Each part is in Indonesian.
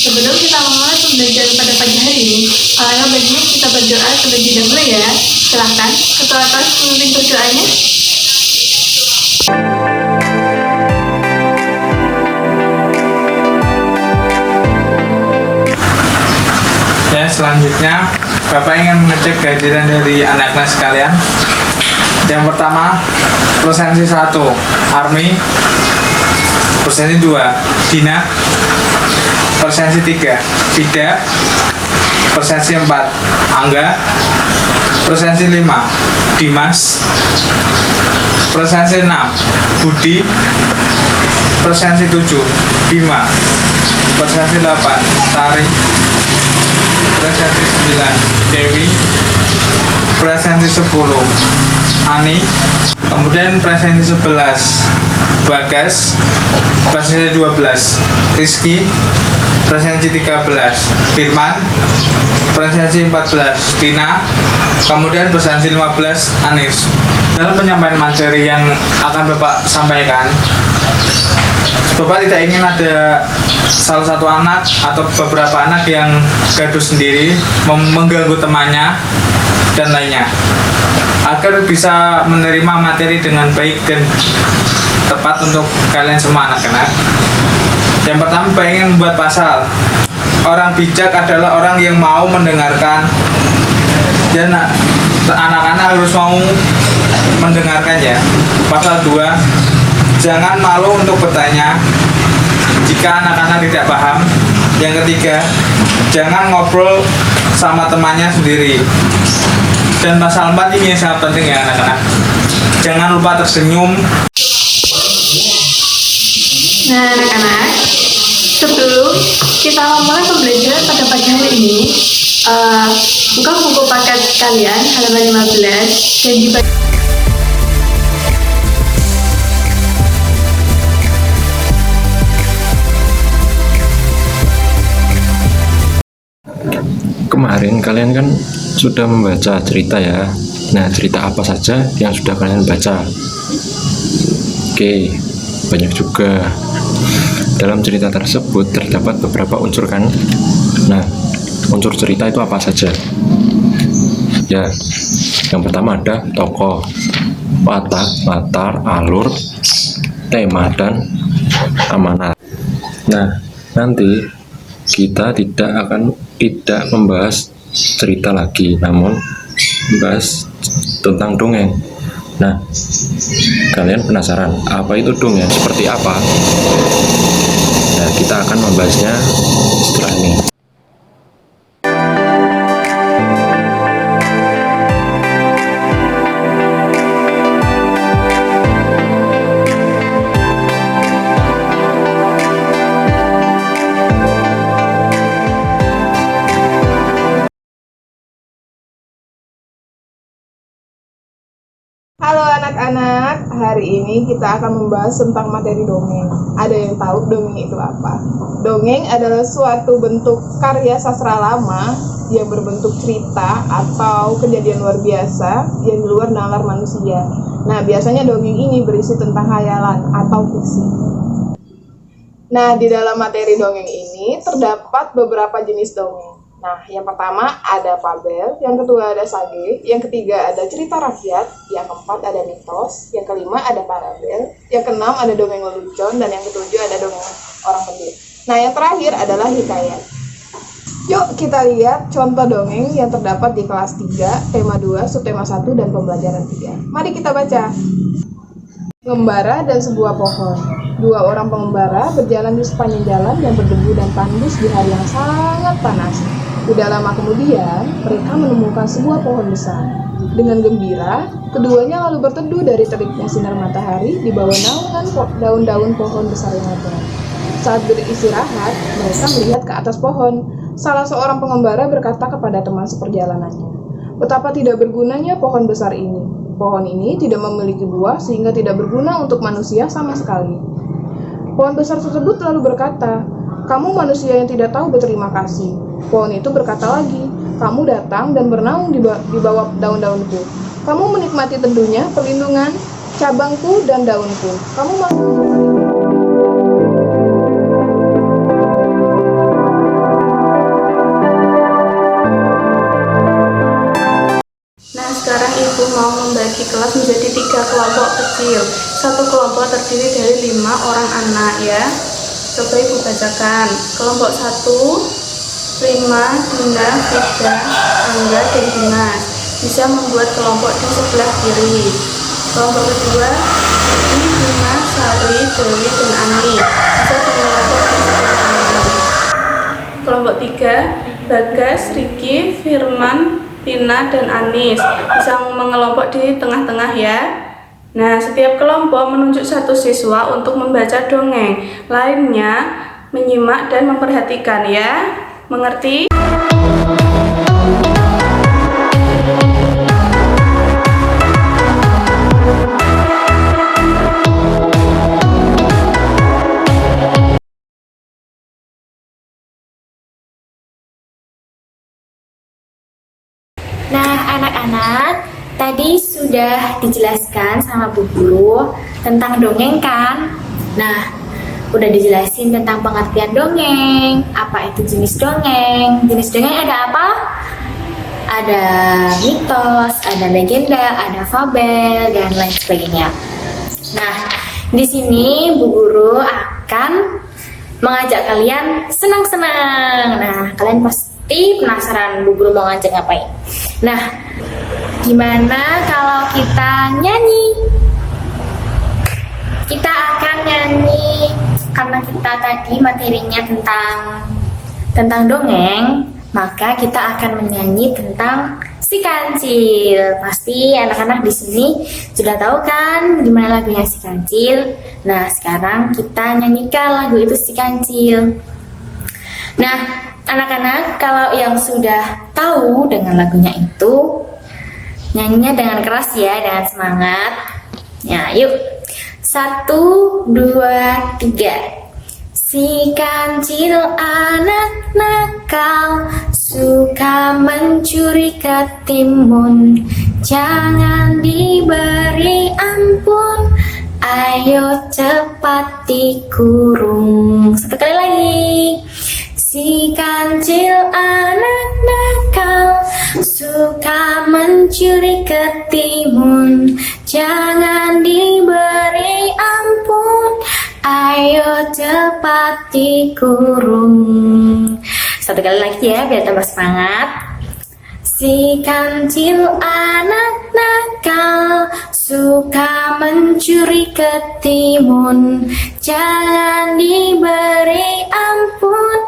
Sebelum kita memulai pembelajaran pada pagi hari ini, alangkah baiknya kita berdoa terlebih dahulu ya. Silakan, ketua kelas memimpin berdoanya. Ya, selanjutnya Bapak ingin mengecek kehadiran dari anak kelas sekalian. Yang pertama, presensi 1 Army, presensi 2 Dina, presensi 3 Bida, presensi 4 Angga, presensi 5 Dimas, presensi 6 Budi, presensi 7 Bima, presensi 8 Tari, presensi 9 Dewi, presensi 10 Ani, kemudian presensi 11 Bagas, presensi 12 Rizky, presensi 13 Firman, presensi 14 Tina, kemudian presensi 15 Anis. Dalam penyampaian materi yang akan Bapak sampaikan, Bapak tidak ingin ada salah satu anak atau beberapa anak yang gaduh sendiri, mengganggu temannya dan lainnya. Agar bisa menerima materi dengan baik dan tepat untuk kalian semua anak-anak. Yang pertama, Bapak ingin membuat pasal. Orang bijak adalah orang yang mau mendengarkan, dan anak-anak harus mau mendengarkan ya. Pasal 2, jangan malu untuk bertanya jika anak-anak tidak paham. Yang ketiga, jangan ngobrol sama temannya sendiri. Dan pasal 4 ini yang sangat penting ya anak-anak, jangan lupa tersenyum. Nah anak-anak, sebelum kita memulai pembelajaran pada pagi hari ini, buka buku paket kalian halaman 15 dan dibaca. Kemarin kalian kan sudah membaca cerita ya. Nah, cerita apa saja yang sudah kalian baca? Oke, banyak juga. Dalam cerita tersebut terdapat beberapa unsur kan? Nah, unsur cerita itu apa saja? Ya, yang pertama ada tokoh, watak, latar, alur, tema, dan amanat. Nah, nanti kita tidak membahas cerita lagi, namun membahas tentang dongeng. Nah, kalian penasaran apa itu dongeng, seperti apa? Nah, kita akan membahasnya setelah ini. Halo anak-anak, hari ini kita akan membahas tentang materi dongeng. Ada yang tahu dongeng itu apa? Dongeng adalah suatu bentuk karya sastra lama yang berbentuk cerita atau kejadian luar biasa yang di luar nalar manusia. Nah, biasanya dongeng ini berisi tentang khayalan atau fiksi. Nah, di dalam materi dongeng ini terdapat beberapa jenis dongeng. Nah, yang pertama ada fabel, yang kedua ada sage, yang ketiga ada cerita rakyat, yang keempat ada mitos, yang kelima ada parabel, yang keenam ada dongeng lelucon, dan yang ketujuh ada dongeng orang pendiam. Nah, yang terakhir adalah hikayat. Yuk kita lihat contoh dongeng yang terdapat di kelas 3, tema 2, subtema 1, dan pembelajaran 3. Mari kita baca. Pengembara dan sebuah pohon. Dua orang pengembara berjalan di sepanjang jalan yang berdebu dan tandus di hari yang sangat panas. Tidak lama kemudian, mereka menemukan sebuah pohon besar. Dengan gembira, keduanya lalu berteduh dari teriknya sinar matahari di bawah naungan daun-daun pohon besar yang lebar. Saat beristirahat, mereka melihat ke atas pohon. Salah seorang pengembara berkata kepada teman seperjalanannya, "Betapa tidak bergunanya pohon besar ini. Pohon ini tidak memiliki buah sehingga tidak berguna untuk manusia sama sekali." Pohon besar tersebut lalu berkata, "Kamu manusia yang tidak tahu berterima kasih." Pohon itu berkata lagi, "Kamu datang dan bernaung di bawah daun-daunku. Kamu menikmati teduhnya, perlindungan, cabangku, dan daunku. Kamu masih..." kelas menjadi 3 kelompok kecil. Satu kelompok terdiri dari 5 orang anak ya. Coba ibu bacakan. Kelompok 1, Rima, Dinda, Frida, Angga, dan Dimas bisa membuat kelompok di sebelah kiri. Kelompok kedua, Edi, Bima, Sari, Dewi, dan Ani bisa berkelompok di sebelah kanan. Kelompok 3, Bagas, Riki, Firman, Tina, dan Anis bisa mengelompok di tengah-tengah ya. Nah, setiap kelompok menunjuk satu siswa untuk membaca dongeng. Lainnya menyimak dan memperhatikan ya. Mengerti? Nah, anak-anak, tadi sudah dijelaskan sama Bu Guru tentang dongeng kan? Nah, udah dijelasin tentang pengertian dongeng, apa itu jenis dongeng. Jenis dongeng ada apa? Ada mitos, ada legenda, ada fabel, dan lain sebagainya. Nah, di sini Bu Guru akan mengajak kalian senang-senang. Nah, kalian pasti penasaran Bu Guru mau ngajak ngapain. Nah, gimana kalau kita nyanyi? Kita akan nyanyi karena kita tadi materinya tentang dongeng, maka kita akan menyanyi tentang Si Kancil. Pasti anak-anak di sini sudah tahu kan gimana lagunya Si Kancil. Nah, sekarang kita nyanyikan lagu itu Si Kancil. Nah, anak-anak kalau yang sudah tahu dengan lagunya itu, nyanyinya dengan keras ya, dengan semangat. Ya, yuk. 1, 2, 3. Si Kancil anak nakal, suka mencuri ketimun, jangan diberi ampun, ayo cepat dikurung. Satu kali lagi. Si Kancil anak nakal, suka mencuri ketimun, jangan diberi ampun, ayo cepat dikurung. Satu kali lagi ya, biar tambah semangat. Si Kancil anak nakal, suka mencuri ketimun, jangan diberi ampun,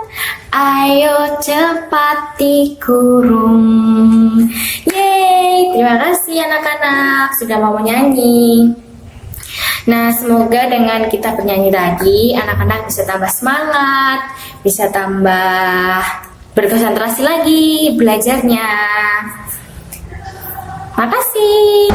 ayo cepat dikurung. Yeay, terima kasih anak-anak sudah mau menyanyi. Nah, semoga dengan kita bernyanyi tadi, anak-anak bisa tambah semangat, bisa tambah berkonsentrasi lagi belajarnya. Makasih.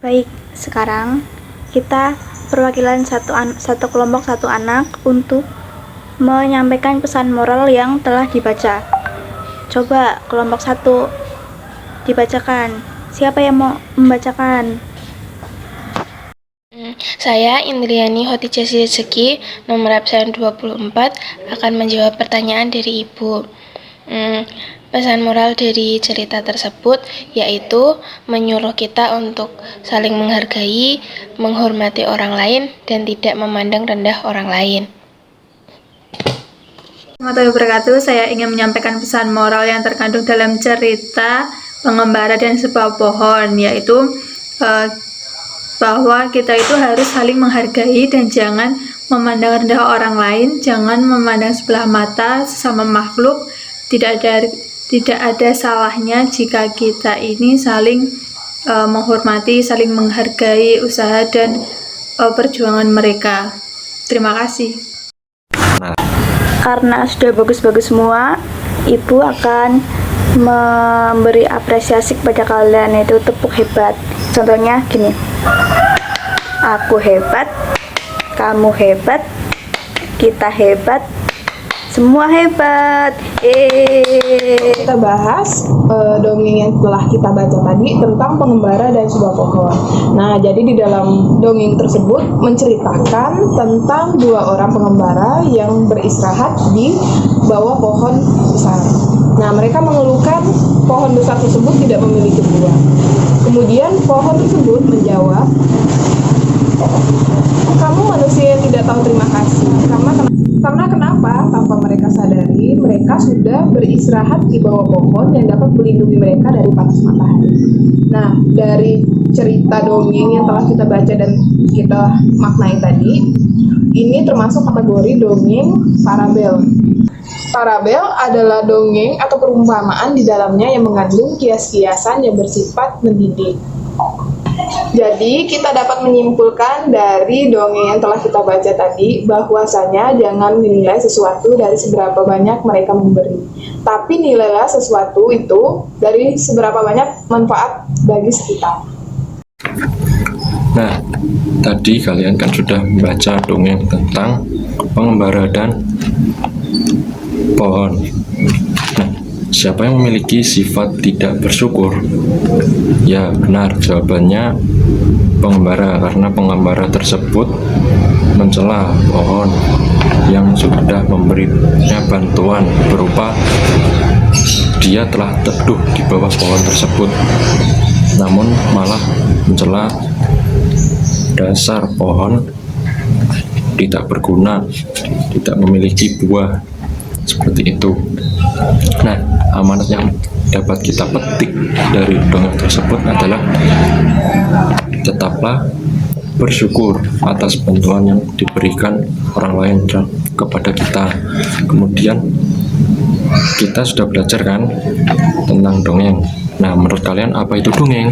Baik, sekarang kita perwakilan satu kelompok satu anak untuk menyampaikan pesan moral yang telah dibaca. Coba kelompok 1 dibacakan. Siapa yang mau membacakan? Saya Indriani Khotijah Rezeki, nomor absen 24, akan menjawab pertanyaan dari Ibu. Pesan moral dari cerita tersebut yaitu menyuruh kita untuk saling menghargai, menghormati orang lain, dan tidak memandang rendah orang lain. Warahmatullahi wabarakatuh. Saya ingin menyampaikan pesan moral yang terkandung dalam cerita Pengembara dan Sebuah Pohon, yaitu bahwa kita itu harus saling menghargai dan jangan memandang rendah orang lain, jangan memandang sebelah mata sesama makhluk. Tidak ada salahnya jika kita ini saling menghormati, saling menghargai usaha dan perjuangan mereka. Terima kasih. Karena sudah bagus-bagus semua, Ibu akan memberi apresiasi kepada kalian, yaitu tepuk hebat. Contohnya gini: aku hebat, kamu hebat, kita hebat, Semua hebat. Kita bahas dongeng yang telah kita baca tadi tentang pengembara dan sebuah pohon. Nah, jadi di dalam dongeng tersebut menceritakan tentang dua orang pengembara yang beristirahat di bawah pohon besar. Nah, mereka mengeluhkan pohon besar tersebut tidak memiliki buah. Kemudian pohon tersebut menjawab, "Kamu manusia yang tidak tahu terima kasih. Karena kenapa? Tanpa mereka sadari, mereka sudah beristirahat di bawah pohon yang dapat melindungi mereka dari panas matahari." Nah, dari cerita dongeng yang telah kita baca dan kita maknai tadi, ini termasuk kategori dongeng parabel. Parabel adalah dongeng atau perumpamaan di dalamnya yang mengandung kias-kiasan yang bersifat mendidik. Jadi kita dapat menyimpulkan dari dongeng yang telah kita baca tadi bahwasanya jangan menilai sesuatu dari seberapa banyak mereka memberi, tapi nilailah sesuatu itu dari seberapa banyak manfaat bagi sekitar. Nah, tadi kalian kan sudah membaca dongeng tentang pengembara dan pohon. Nah, siapa yang memiliki sifat tidak bersyukur? Ya, benar, jawabannya pengembara, karena pengembara tersebut mencela pohon yang sudah memberinya bantuan berupa dia telah teduh di bawah pohon tersebut, namun malah mencela dasar pohon tidak berguna, tidak memiliki buah, seperti itu. Nah, amanat yang dapat kita petik dari dongeng tersebut adalah tetaplah bersyukur atas bantuan yang diberikan orang lain kepada kita. Kemudian kita sudah belajar kan tentang dongeng. Nah, menurut kalian apa itu dongeng?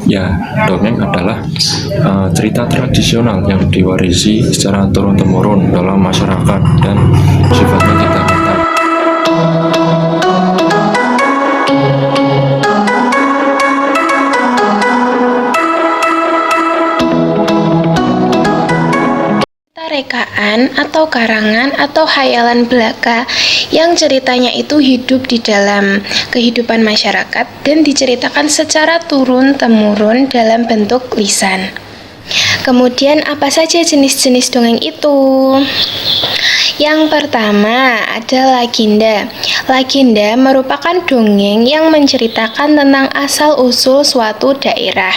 Ya, dongeng adalah cerita tradisional yang diwarisi secara turun-temurun dalam masyarakat dan sifatnya tidak nyata. Rekaan atau karangan atau hayalan belaka yang ceritanya itu hidup di dalam kehidupan masyarakat dan diceritakan secara turun-temurun dalam bentuk lisan. Kemudian apa saja jenis-jenis dongeng itu? Yang pertama ada legenda. Legenda merupakan dongeng yang menceritakan tentang asal-usul suatu daerah.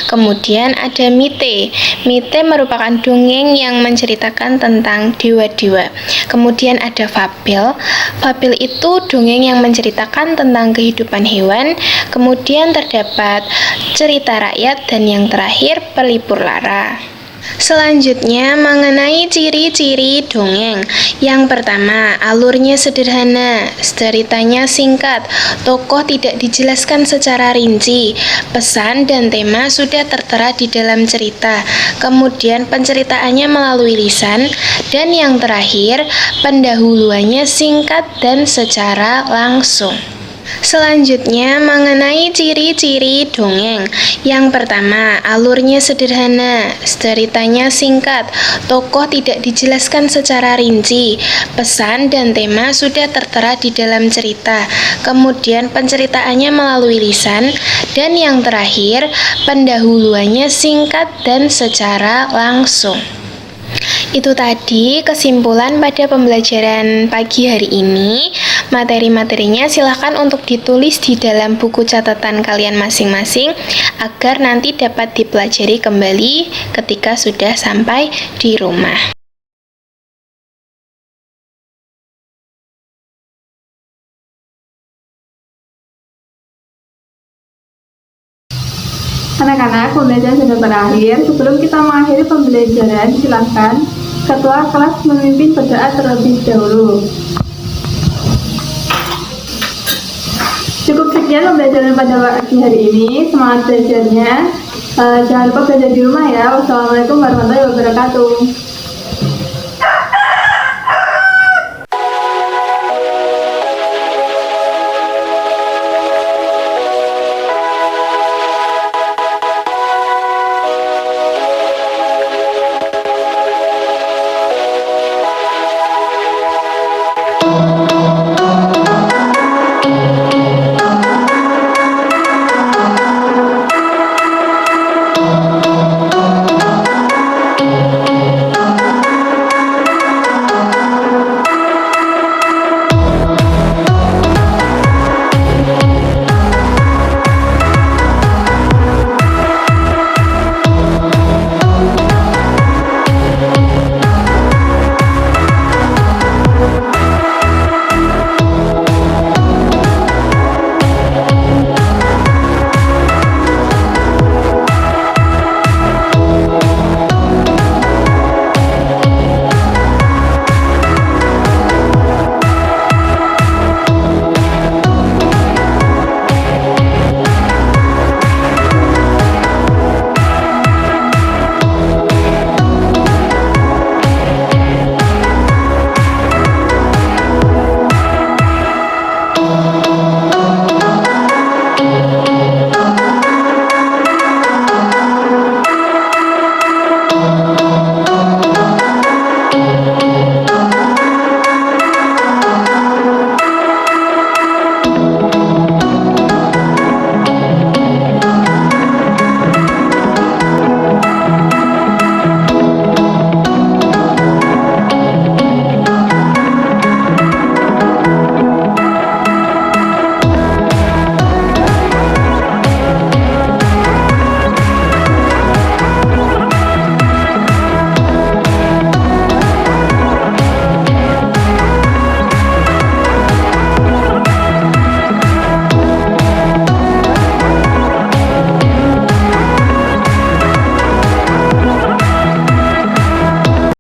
Kemudian ada mite. Mite merupakan dongeng yang menceritakan tentang dewa-dewa. Kemudian ada fabel. Fabel itu dongeng yang menceritakan tentang kehidupan hewan. Kemudian terdapat cerita rakyat dan yang terakhir pelipur lara. Selanjutnya mengenai ciri-ciri dongeng. Yang pertama, alurnya sederhana, ceritanya singkat, tokoh tidak dijelaskan secara rinci, pesan dan tema sudah tertera di dalam cerita, kemudian penceritaannya melalui lisan, dan yang terakhir, pendahuluannya singkat dan secara langsung. Selanjutnya mengenai ciri-ciri dongeng. Yang pertama, alurnya sederhana, ceritanya singkat, tokoh tidak dijelaskan secara rinci, pesan dan tema sudah tertera di dalam cerita, kemudian penceritaannya melalui lisan, dan yang terakhir, pendahuluannya singkat dan secara langsung. Itu tadi kesimpulan pada pembelajaran pagi hari ini. Materi-materinya silahkan untuk ditulis di dalam buku catatan kalian masing-masing agar nanti dapat dipelajari kembali ketika sudah sampai di rumah. Anak-anak, pembelajaran sudah berakhir. Sebelum kita mengakhiri pembelajaran, silakan ketua kelas memimpin berdoa terlebih dahulu. Cukup sekian pembelajaran pada pagi hari ini. Semangat belajarnya. Jangan lupa belajar di rumah ya. Wassalamualaikum warahmatullahi wabarakatuh.